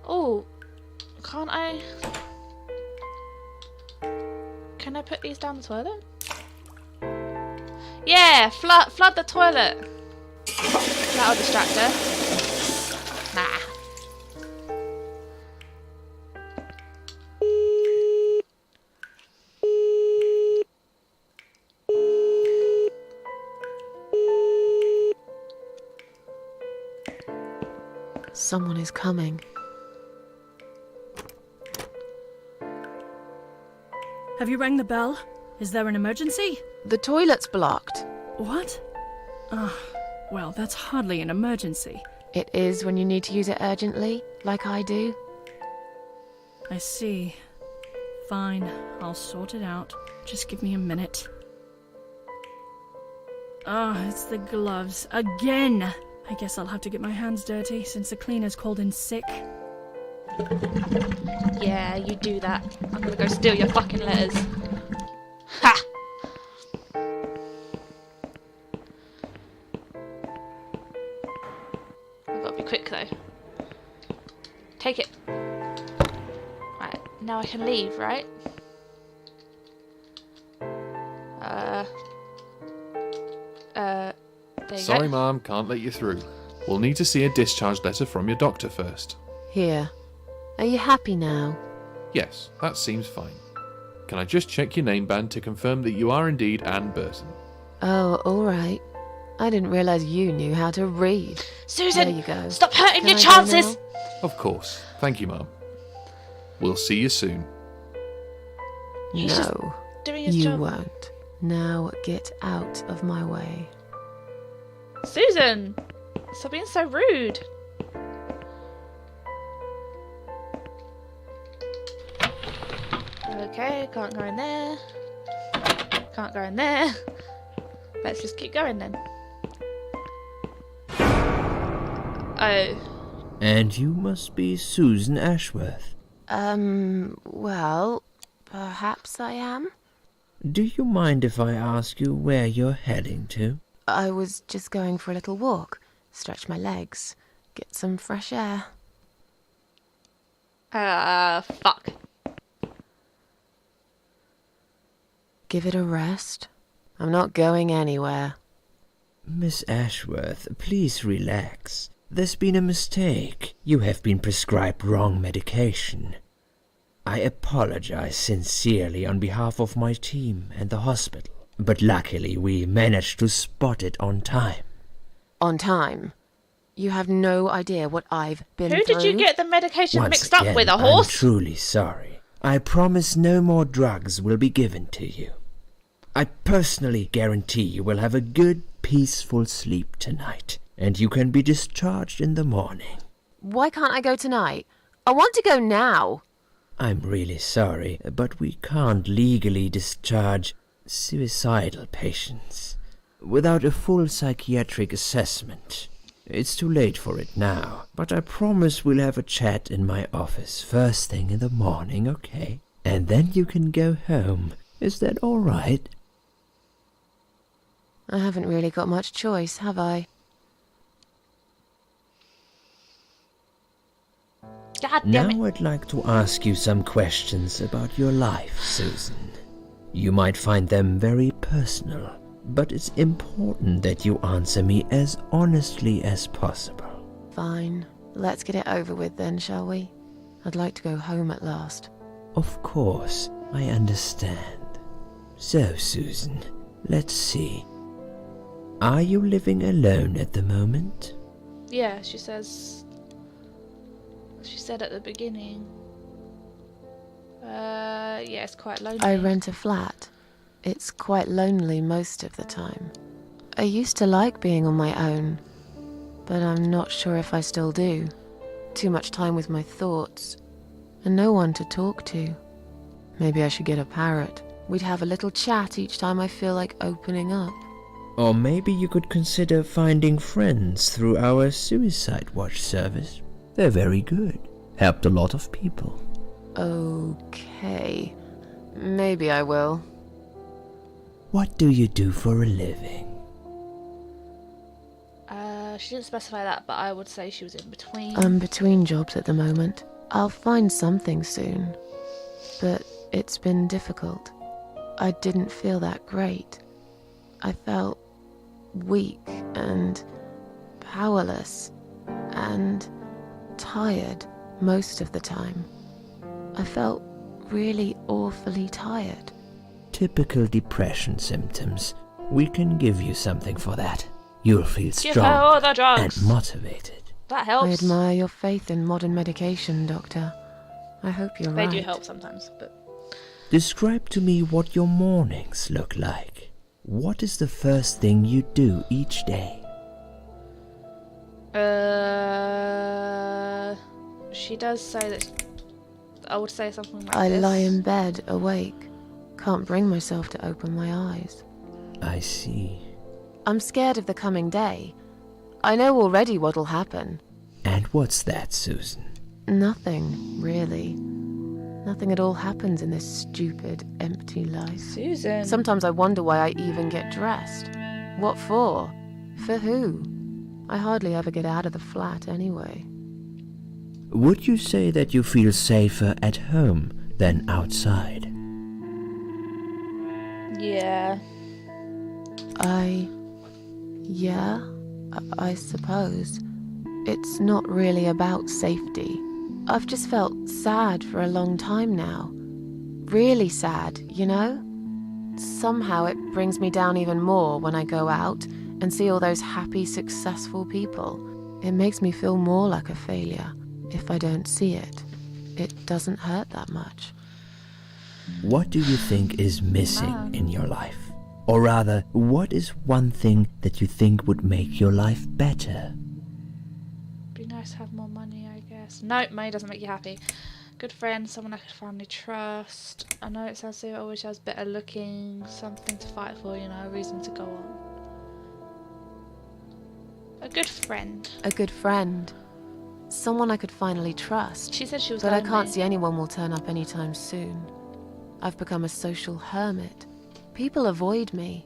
Oh, can't I? Can I put these down the toilet? Yeah, flood the toilet. That'll distract her. Nah. Someone is coming. Have you rang the bell? Is there an emergency? The toilet's blocked. What? Well, that's hardly an emergency. It is when you need to use it urgently, like I do. I see. Fine, I'll sort it out. Just give me a minute. It's the gloves. Again! I guess I'll have to get my hands dirty since the cleaner's called in sick. Yeah, you do that. I'm gonna go steal your fucking letters. Ha! I've got to be quick though. Take it. Right, now I can leave, right? There you Sorry, go. Ma'am, can't let you through. We'll need to see a discharge letter from your doctor first. Here. Are you happy now? Yes, that seems fine. Can I just check your name band to confirm that you are indeed Anne Burton? Oh, all right. I didn't realise you knew how to read. Susan, There you go. stop hurting Can your I go chances! now? Of course. Thank you, Ma'am. We'll see you soon. He's just- No. doing his You job. won't. Now get out of my way. Susan! Stop being so rude. Okay, can't go in there. Can't go in there. Let's just keep going then. Oh. And you must be Susan Ashworth. Well, perhaps I am. Do you mind if I ask you where you're heading to? I was just going for a little walk, stretch my legs, get some fresh air. Fuck. Give it a rest. I'm not going anywhere. Miss Ashworth, please relax. There's been a mistake. You have been prescribed wrong medication. I apologize sincerely on behalf of my team and the hospital, but luckily we managed to spot it on time. On time? You have no idea what I've been Who through. did you get the medication Once mixed again, up with? A I'm horse? truly sorry. I promise no more drugs will be given to you. I personally guarantee you will have a good, peaceful sleep tonight, and you can be discharged in the morning. Why can't I go tonight? I want to go now. I'm really sorry, but we can't legally discharge suicidal patients without a full psychiatric assessment. It's too late for it now, but I promise we'll have a chat in my office first thing in the morning, okay? And then you can go home. Is that all right? I haven't really got much choice, have I? God damn it. Now I'd like to ask you some questions about your life, Susan. You might find them very personal, but it's important that you answer me as honestly as possible. Fine. Let's get it over with then, shall we? I'd like to go home at last. Of course, I understand. So, Susan, let's see. Are you living alone at the moment? Yeah, she says. She said at the beginning. Yeah, it's quite lonely. I rent a flat. It's quite lonely most of the time. I used to like being on my own, but I'm not sure if I still do. Too much time with my thoughts, and no one to talk to. Maybe I should get a parrot. We'd have a little chat each time I feel like opening up. Or maybe you could consider finding friends through our Suicide Watch service. They're very good. Helped a lot of people. Okay. Maybe I will. What do you do for a living? She didn't specify that, but I would say she was in between. I'm between jobs at the moment. I'll find something soon. But it's been difficult. I didn't feel that great. I felt weak and powerless and tired most of the time. I felt really awfully tired. Typical depression symptoms. We can give you something for that. You'll feel Give her all the strong drugs. and motivated. That I helps. admire your faith in modern medication, Doctor. I hope you're They right. do help sometimes, but Describe to me what your mornings look like. What is the first thing you do each day? she does say that. I would say something like I this. lie in bed, awake. Can't bring myself to open my eyes. I see. I'm scared of the coming day. I know already what'll happen. And what's that, Susan? Nothing, really. Nothing at all happens in this stupid, empty life. Susan. Sometimes I wonder why I even get dressed. What for? For who? I hardly ever get out of the flat anyway. Would you say that you feel safer at home than outside? Yeah. I suppose. It's not really about safety. I've just felt sad for a long time now. Really sad, you know? Somehow it brings me down even more when I go out and see all those happy, successful people. It makes me feel more like a failure. If I don't see it, it doesn't hurt that much. What do you think is missing Man. in your life? Or rather, what is one thing that you think would make your life better? Be nice to have more money, I guess. No, money doesn't make you happy. Good friend, someone I could finally trust. I know it sounds so, I wish I was better looking. Something to fight for, you know, a reason to go on. A good friend. A good friend. Someone I could finally trust. She said she was But I lonely. can't see anyone will turn up anytime soon. I've become a social hermit. People avoid me.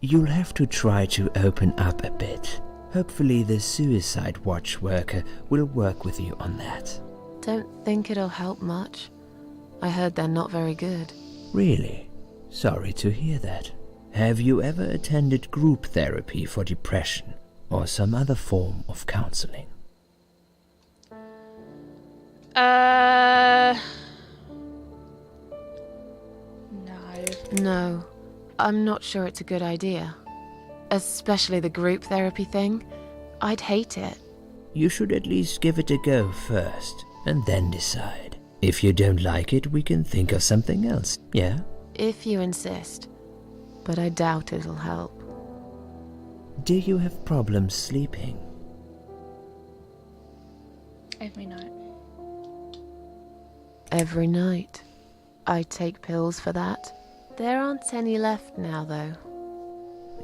You'll have to try to open up a bit. Hopefully the suicide watch worker will work with you on that. Don't think it'll help much. I heard they're not very good. Really? Sorry to hear that. Have you ever attended group therapy for depression or some other form of counseling? No. No, I'm not sure it's a good idea. Especially the group therapy thing. I'd hate it. You should at least give it a go first, and then decide. If you don't like it, we can think of something else, yeah? If you insist. But I doubt it'll help. Do you have problems sleeping? Every night. Every night. I take pills for that. There aren't any left now, though.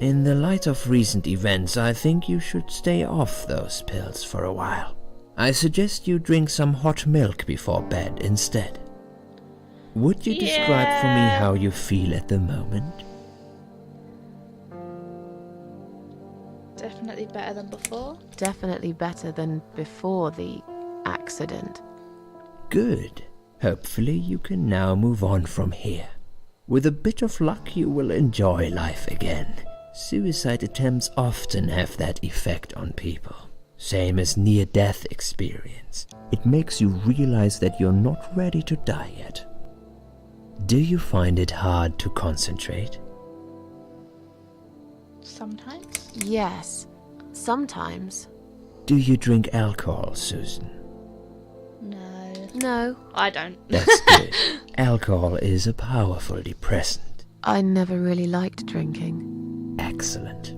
In the light of recent events, I think you should stay off those pills for a while. I suggest you drink some hot milk before bed instead. Would you describe for me how you feel at the moment? Definitely better than before. Definitely better than before the accident. Good. Hopefully you can now move on from here. With a bit of luck, you will enjoy life again. Suicide attempts often have that effect on people. Same as near-death experience. It makes you realize that you're not ready to die yet. Do you find it hard to concentrate? Sometimes. Yes, sometimes. Do you drink alcohol, Susan? No. No, I don't. That's good. Alcohol is a powerful depressant. I never really liked drinking. Excellent.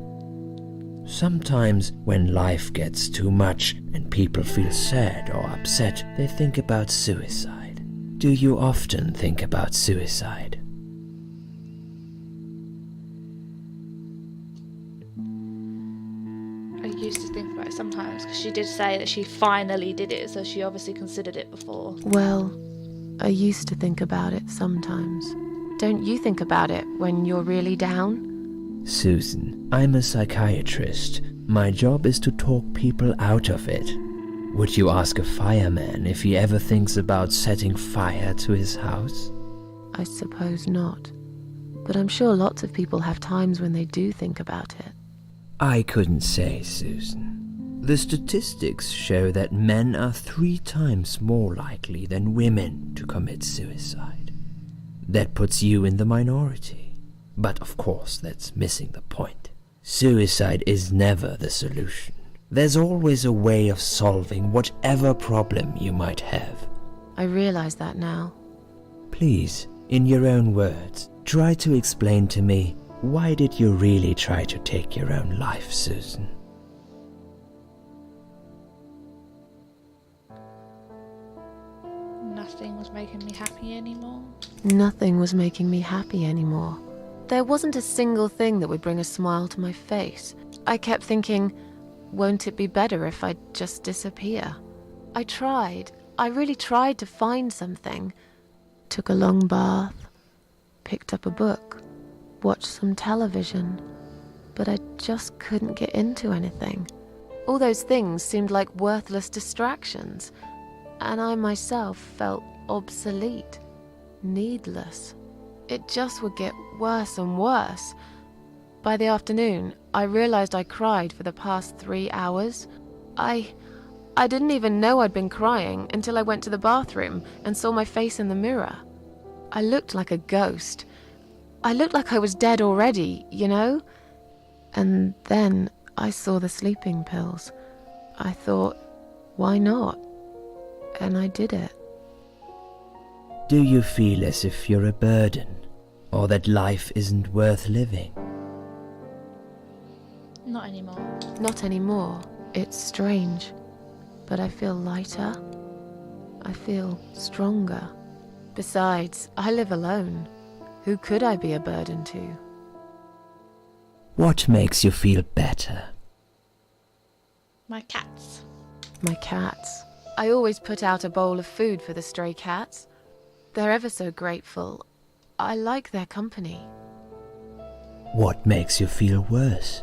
Sometimes when life gets too much and people feel sad or upset, they think about suicide. Do you often think about suicide? I used to think about it sometimes because she did say that she finally did it, so she obviously considered it before. Well, I used to think about it sometimes. Don't you think about it when you're really down? Susan, I'm a psychiatrist. My job is to talk people out of it. Would you ask a fireman if he ever thinks about setting fire to his house? I suppose not. But I'm sure lots of people have times when they do think about it. I couldn't say, Susan. The statistics show that men are 3 times more likely than women to commit suicide. That puts you in the minority. But of course, that's missing the point. Suicide is never the solution. There's always a way of solving whatever problem you might have. I realize that now. Please, in your own words, try to explain to me, why did you really try to take your own life, Susan? Nothing was making me happy anymore. Nothing was making me happy anymore. There wasn't a single thing that would bring a smile to my face. I kept thinking, won't it be better if I just disappear? I tried. I really tried to find something. Took a long bath, picked up a book, watched some television, but I just couldn't get into anything. All those things seemed like worthless distractions, and I myself felt obsolete, needless. It just would get worse and worse. By the afternoon, I realized I cried for the past 3 hours. I didn't even know I'd been crying until I went to the bathroom and saw my face in the mirror. I looked like a ghost. I looked like I was dead already, you know? And then I saw the sleeping pills. I thought, why not? And I did it. Do you feel as if you're a burden, or that life isn't worth living? Not anymore. Not anymore. It's strange. But I feel lighter. I feel stronger. Besides, I live alone. Who could I be a burden to? What makes you feel better? My cats. My cats. I always put out a bowl of food for the stray cats. They're ever so grateful. I like their company. What makes you feel worse?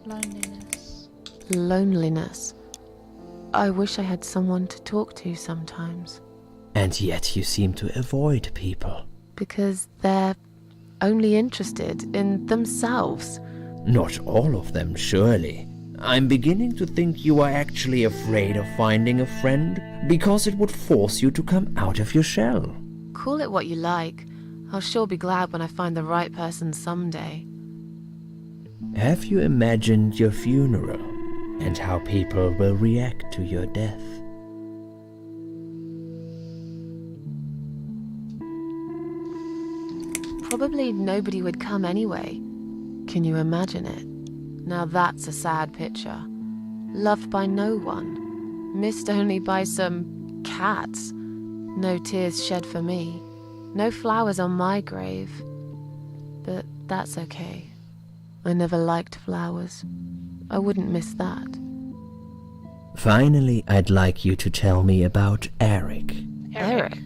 Loneliness. Loneliness. I wish I had someone to talk to sometimes. And yet you seem to avoid people. Because they're only interested in themselves. Not all of them, surely. I'm beginning to think you are actually afraid of finding a friend, because it would force you to come out of your shell. Call it what you like. I'll sure be glad when I find the right person someday. Have you imagined your funeral, and how people will react to your death? Probably nobody would come anyway. Can you imagine it? Now that's a sad picture. Loved by no one. Missed only by some cats. No tears shed for me. No flowers on my grave. But that's okay. I never liked flowers. I wouldn't miss that. Finally, I'd like you to tell me about Eric. Eric?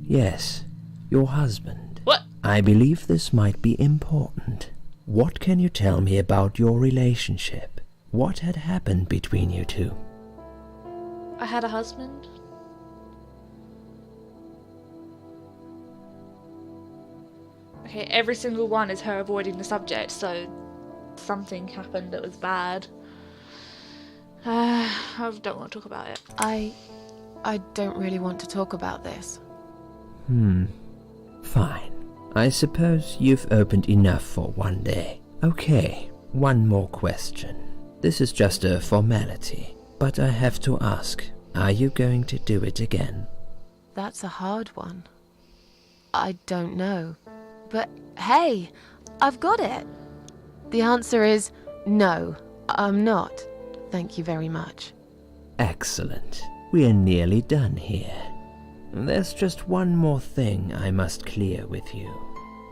Yes, your husband. What? I believe this might be important. What can you tell me about your relationship? What had happened between you two? I had a husband. Okay, every single one is her avoiding the subject, so something happened that was bad. I don't want to talk about it. I don't really want to talk about this. Fine. I suppose you've opened enough for one day. Okay, one more question. This is just a formality, but I have to ask, are you going to do it again? That's a hard one. I don't know. But hey, I've got it. The answer is no, I'm not. Thank you very much. Excellent. We're nearly done here. There's just one more thing I must clear with you.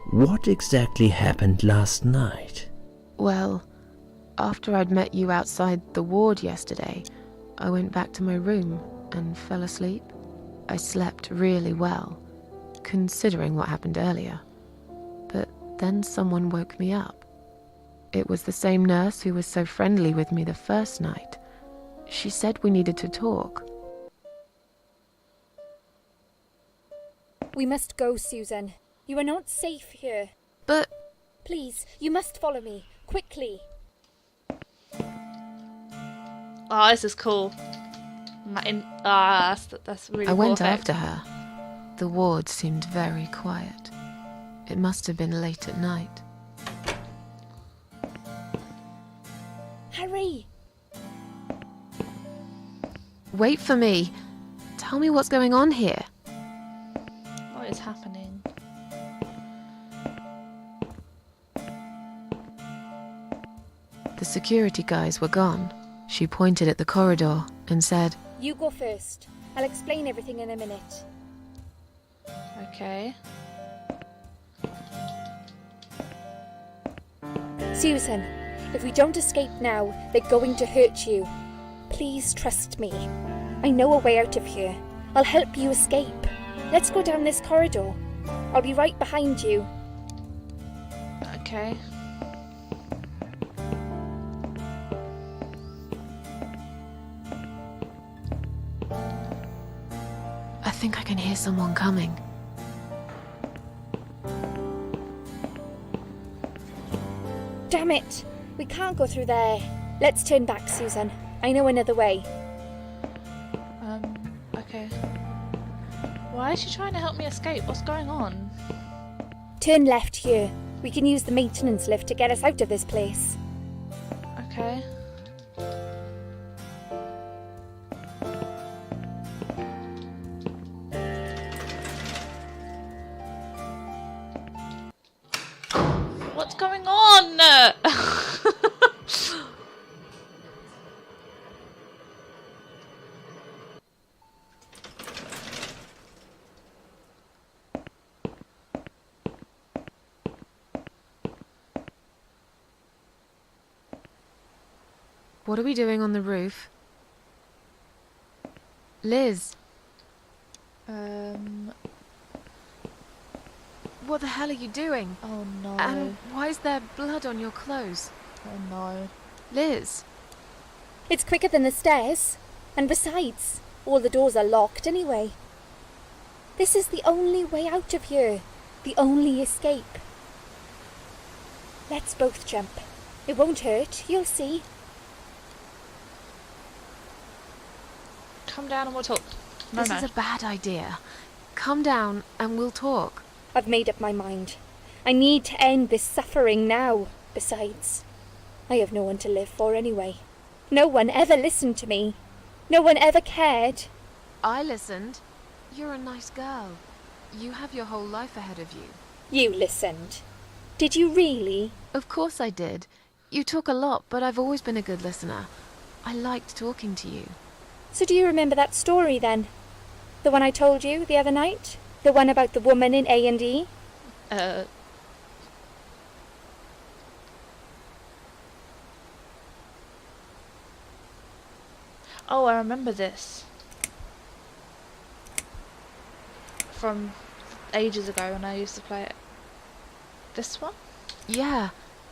What exactly happened last night? Well, after I'd met you outside the ward yesterday, I went back to my room and fell asleep. I slept really well, considering what happened earlier. But then someone woke me up. It was the same nurse who was so friendly with me the first night. She said we needed to talk. We must go, Susan. You are not safe here. But Please, you must follow me. Quickly. Oh, this is cool. That's really I cool. went effect. after her. The ward seemed very quiet. It must have been late at night. Hurry! Wait for me. Tell me what's going on here. What is happening? The security guys were gone. She pointed at the corridor and said, You go first. I'll explain everything in a minute. Okay. Susan, if we don't escape now, they're going to hurt you. Please trust me. I know a way out of here. I'll help you escape. Let's go down this corridor. I'll be right behind you. Okay. I think I can hear someone coming. Damn it! We can't go through there. Let's turn back, Susan. I know another way. Okay. Why is she trying to help me escape? What's going on? Turn left here. We can use the maintenance lift to get us out of this place. Okay. What are we doing on the roof? Liz, what the hell are you doing? Oh no. And why is there blood on your clothes? Oh no. Liz, It's quicker than the stairs. And besides, all the doors are locked anyway. This is the only way out of here. The only escape. Let's both jump. It won't hurt, you'll see. Come down and we'll talk. No, this no. is a bad idea. Come down and we'll talk. I've made up my mind. I need to end this suffering now. Besides, I have no one to live for anyway. No one ever listened to me. No one ever cared. I listened. You're a nice girl. You have your whole life ahead of you. You listened. Did you really? Of course I did. You talk a lot, but I've always been a good listener. I liked talking to you. So do you remember that story then? The one I told you the other night? The one about the woman in A&E? Oh, I remember this. From ages ago when I used to play it. This one? Yeah.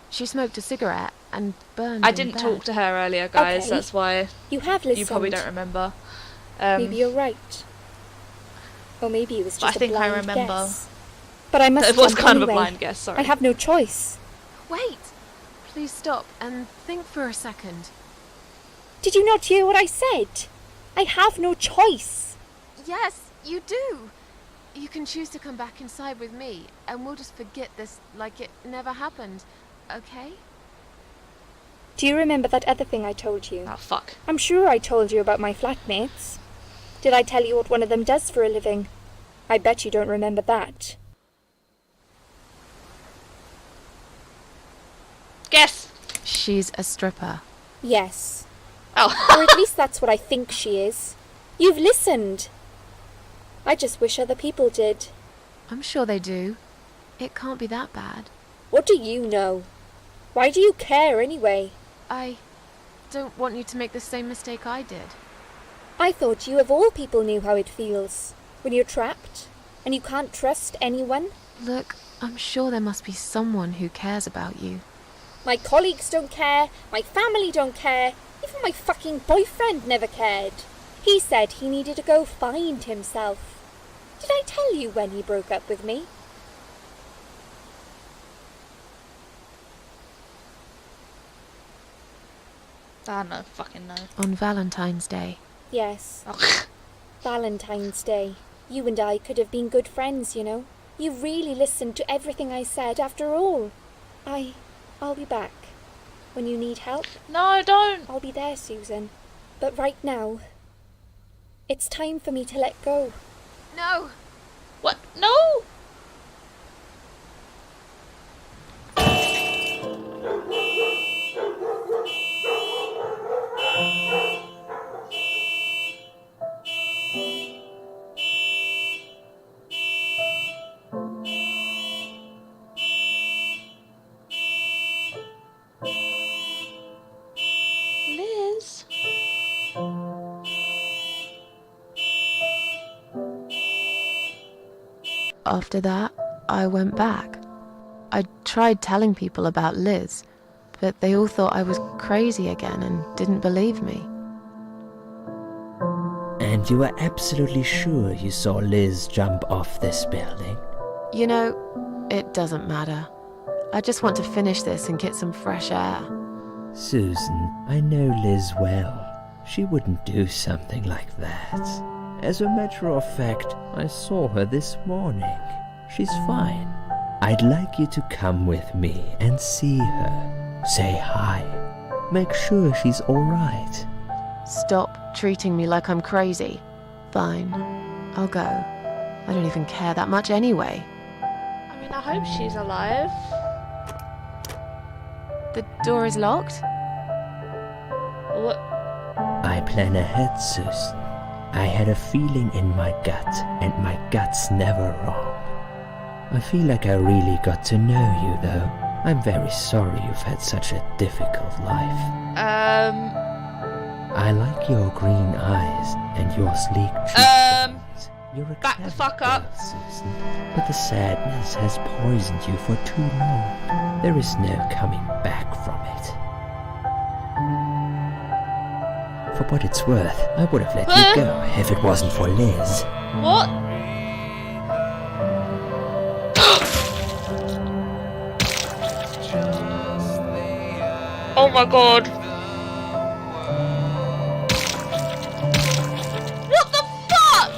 She smoked a cigarette and burned I in didn't bed. talk to her earlier, guys. Okay. That's why You have listened. you probably don't remember. Maybe you're right. Or maybe it was But I just think a I blind remember. guess. But I must It was jump kind of a anyway. blind guess, sorry. I have no choice. Wait! Please stop and think for a second. Did you not hear what I said? I have no choice. Yes, you do! You can choose to come back inside with me, and we'll just forget this like it never happened, okay? Do you remember that other thing I told you? Oh, fuck. I'm sure I told you about my flatmates. Did I tell you what one of them does for a living? I bet you don't remember that. Guess! She's a stripper. Yes. Oh. Or at least that's what I think she is. You've listened. I just wish other people did. I'm sure they do. It can't be that bad. What do you know? Why do you care anyway? I don't want you to make the same mistake I did. I thought you of all people knew how it feels. When you're trapped, and you can't trust anyone. Look, I'm sure there must be someone who cares about you. My colleagues don't care, my family don't care, even my fucking boyfriend never cared. He said he needed to go find himself. Did I tell you when he broke up with me? Ah, no, fucking no. On Valentine's Day. Yes, Oh. Valentine's Day. You and I could have been good friends, you know. You really listened to everything I said after all. I'll be back. When you need help, No, don't! I'll be there, Susan. But right now, it's time for me to let go. No! What? No! Liz? After that, I went back. I tried telling people about Liz, but they all thought I was crazy again and didn't believe me. And you are absolutely sure you saw Liz jump off this building? You know, it doesn't matter. I just want to finish this and get some fresh air. Susan, I know Liz well. She wouldn't do something like that. As a matter of fact, I saw her this morning. She's fine. I'd like you to come with me and see her. Say hi. Make sure she's alright. Stop treating me like I'm crazy. Fine, I'll go. I don't even care that much anyway. I mean, I hope she's alive. The door is locked? What? I plan ahead, Susan. I had a feeling in my gut, and my gut's never wrong. I feel like I really got to know you, though. I'm very sorry you've had such a difficult life. I like your green eyes and your sleek cheekbones. You're a back the clever fuck up. girl, Susan. But the sadness has poisoned you for too long. There is no coming back from it. For what it's worth, I would have let you go if it wasn't for Liz. What? Oh my god. What the fuck?